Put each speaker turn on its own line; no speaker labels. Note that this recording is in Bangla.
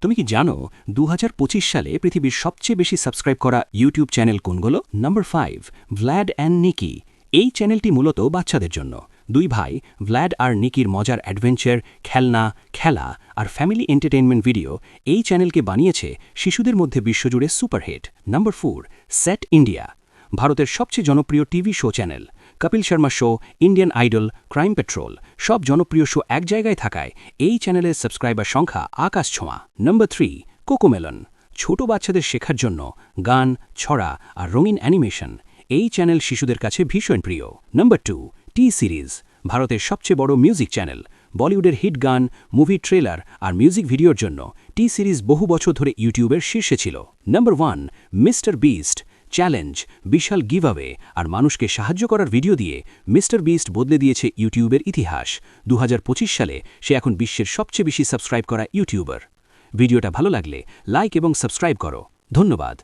তুমি কি জানো 2025 সালে পৃথিবীর সবচেয়ে বেশি সাবস্ক্রাইব করা ইউটিউব চ্যানেল কোনগুলো? নাম্বার 5, ভ্ল্যাড অ্যান্ড নিকি। এই চ্যানেলটি মূলত বাচ্চাদের জন্য। দুই ভাই ভ্ল্যাড আর নিকির মজার অ্যাডভেঞ্চার, খেলনা, খেলা আর ফ্যামিলি এন্টারটেইনমেন্ট ভিডিও এই চ্যানেলকে বানিয়েছে শিশুদের মধ্যে বিশ্বজুড়ে সুপারহিট। Number 4, set India. ভারতের সবচেয়ে জনপ্রিয় TV show channel. Kapil Sharma show, Indian idol, crime petrol সব জনপ্রিয় শো এক জায়গায় থাকায় এই চ্যানেলের সাবস্ক্রাইবার সংখ্যা আকাশ ছোঁয়া। Number 3, CoComelon. ছোট বাচ্চাদের শেখার জন্য গান, ছড়া আর রঙিন অ্যানিমেশন এই চ্যানেল শিশুদের কাছে ভীষণ প্রিয়। নাম্বার 2, টি সিরিজ। ভারতের সবচেয়ে বড় মিউজিক চ্যানেল। বলিউডের হিট গান, মুভি ট্রেলার আর মিউজিক ভিডিওর জন্য টি সিরিজ বহু বছর ধরে ইউটিউবের শীর্ষে ছিল। Number 1, mister beast. চ্যালেঞ্জ, বিশাল গিভঅ্যাওয়ে আর মানুষকে সাহায্য করার ভিডিও দিয়ে মিস্টার বিস্ট বদলে দিয়েছে ইউটিউবের ইতিহাস। 2025 সালে সে এখন বিশ্বের সবচেয়ে বেশি সাবস্ক্রাইব করা ইউটিউবার। ভিডিওটা ভালো লাগলে লাইক এবং সাবস্ক্রাইব করো। ধন্যবাদ।